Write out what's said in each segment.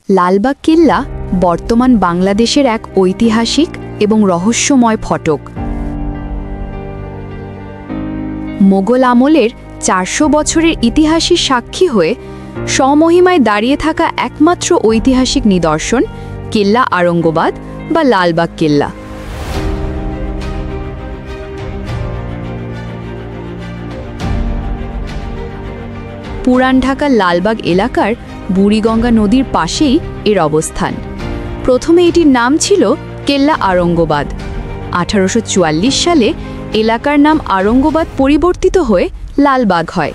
লালবাগ কিল্লা বর্তমান বাংলাদেশের এক ঐতিহাসিক এবং রহস্যময় ফটক। মোগল আমলের ৪০০ বছরের ইতিহাসের সাক্ষী হয়ে স্বমহিমায় দাঁড়িয়ে থাকা একমাত্র ঐতিহাসিক নিদর্শন কিল্লা আরঙ্গবাদ বা লালবাগ কিল্লা। পুরান ঢাকার লালবাগ এলাকার বুড়িগঙ্গা নদীর পাশেই এর অবস্থান। প্রথমে এটির নাম ছিল কেল্লা আরঙ্গবাদ। ১৮৪৪ সালে এলাকার নাম আরঙ্গবাদ পরিবর্তিত হয়ে লালবাগ হয়।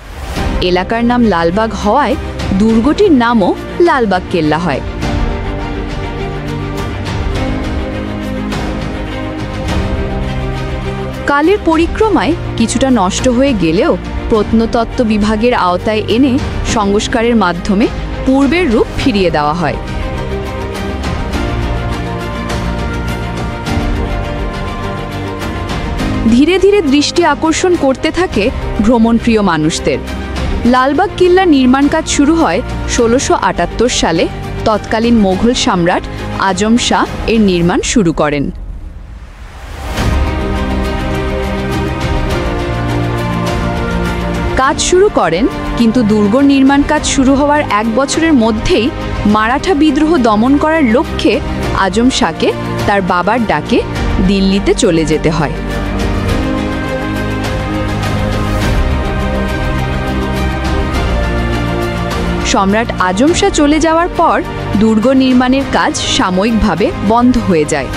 এলাকার নাম লালবাগ হওয়ায় দুর্গটির নামও লালবাগ কেল্লা হয়। কালের পরিক্রমায় কিছুটা নষ্ট হয়ে গেলেও প্রত্নতত্ত্ব বিভাগের আওতায় এনে সংস্কারের মাধ্যমে পূর্বের রূপ ফিরিয়ে দেওয়া হয়। ধীরে ধীরে দৃষ্টি আকর্ষণ করতে থাকে ভ্রমণপ্রিয় মানুষদের। লালবাগ কিল্লার নির্মাণ কাজ শুরু হয় ১৬৭৮ সালে। তৎকালীন মোগল সম্রাট আজম শাহ এর নির্মাণ শুরু করেন। কাজ শুরু করেন, কিন্তু দুর্গ নির্মাণ কাজ শুরু হওয়ার ১ বছরের মধ্যেই মারাঠা বিদ্রোহ দমন করার লক্ষ্যে আজম শাহকে তার বাবার ডাকে দিল্লিতে চলে যেতে হয়। সম্রাট আজম শাহ চলে যাওয়ার পর দুর্গ নির্মাণের কাজ সাময়িকভাবে বন্ধ হয়ে যায়।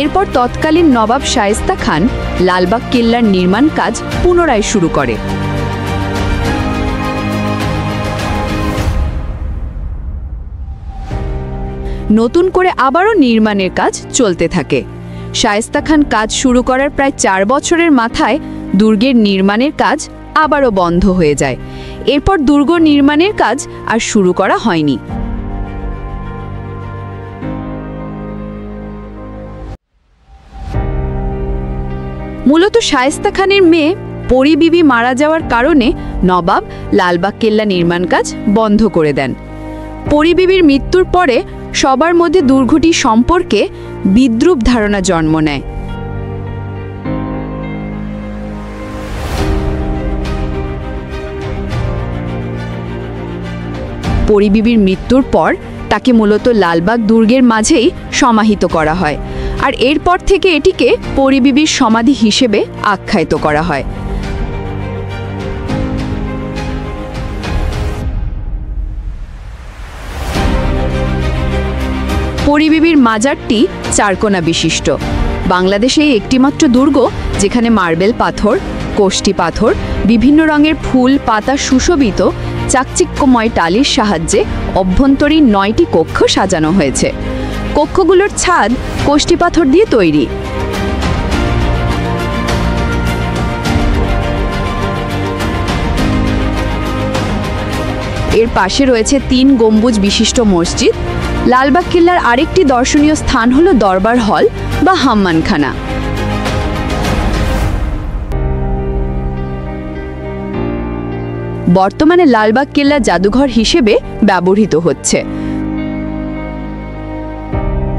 এরপর তৎকালীন নবাব শায়েস্তা খান লালবাগ কিল্লার নির্মাণ কাজ পুনরায় শুরু করে। নতুন করে আবারও নির্মাণের কাজ চলতে থাকে। শায়েস্তা খান কাজ শুরু করার প্রায় ৪ বছরের মাথায় দুর্গের নির্মাণের কাজ আবারও বন্ধ হয়ে যায়। এরপর দুর্গ নির্মাণের কাজ আর শুরু করা হয়নি। মূলত শায়েস্তা খানের মেয়ে পরি বিবি মারা যাওয়ার কারণে নবাব লালবাগ কেল্লা নির্মাণ কাজ বন্ধ করে দেন। পরি বিবির মৃত্যুর পরে সবার মধ্যে দুর্গটি সম্পর্কে বিদ্রূপ ধারণা জন্ম নেয়। পরি বিবির মৃত্যুর পর তাকে মূলত লালবাগ দুর্গের মাঝেই সমাহিত করা হয়, আর এরপর থেকে এটিকে পরি বিবির সমাধি হিসেবে আখ্যায়িত করা হয়। পরি বিবির মাজারটি ৪ কোণা বিশিষ্ট। বাংলাদেশে একটিমাত্র দুর্গ যেখানে মার্বেল পাথর, কোষ্টি পাথর, বিভিন্ন রঙের ফুল পাতা সুশোভিত চাকচিক্যময় টালির সাহায্যে অভ্যন্তরীণ ৯টি কক্ষ সাজানো হয়েছে। কক্ষগুলোর ছাদ কোষ্টি পাথর দিয়ে তৈরি। এর পাশে রয়েছে ৩ গম্বুজ বিশিষ্ট মসজিদ। লালবাগ কিল্লার আরেকটি দর্শনীয় স্থান হল দরবার হল বা হাম্মানখানা। বর্তমানে লালবাগ কিল্লা জাদুঘর হিসেবে ব্যবহৃত হচ্ছে।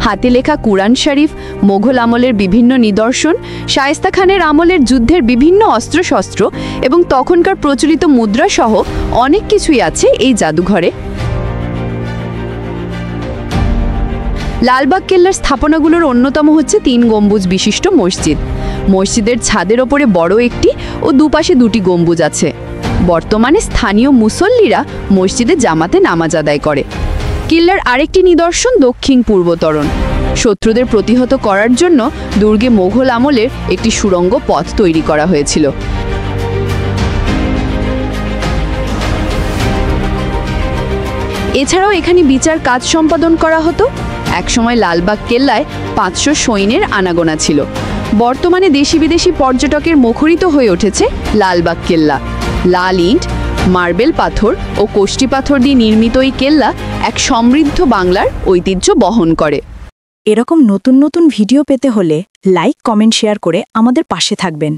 হাতে লেখা কুরআন শরীফ, মোগল আমলের বিভিন্ন নিদর্শন, শায়েস্তা খানের আমলের যুদ্ধের বিভিন্ন অস্ত্রশস্ত্র এবং তখনকার প্রচলিত মুদ্রা সহ অনেক কিছুই আছে এই জাদুঘরে। লালবাগ কেল্লার স্থাপনাগুলোর অন্যতম হচ্ছে ৩ গম্বুজ বিশিষ্ট মসজিদ। মসজিদের ছাদের ওপরে বড় একটি ও দুপাশে ২টি গম্বুজ আছে। বর্তমানে স্থানীয় মুসল্লিরা মসজিদে জামাতে নামাজ আদায় করে। কিল্লার আরেকটি নিদর্শন দক্ষিণ পূর্ব তোরণ। শত্রুদের প্রতিহত করার জন্য দুর্গে মোগল আমলের একটি সুড়ঙ্গ পথ তৈরি করা হয়েছিল। এছাড়াও এখানে বিচার কাজ সম্পাদন করা হতো। একসময় লালবাগ কেল্লায় ৫০০ সৈন্যের আনাগোনা ছিল। বর্তমানে দেশি বিদেশি পর্যটকের মুখরিত হয়ে উঠেছে লালবাগ কেল্লা। লাল ইট, মার্বেল পাথর ও কোষ্টি পাথর দিয়ে নির্মিত এই কেল্লা এক সমৃদ্ধ বাংলার ঐতিহ্য বহন করে। এরকম নতুন নতুন ভিডিও পেতে হলে লাইক, কমেন্ট, শেয়ার করে আমাদের পাশে থাকবেন।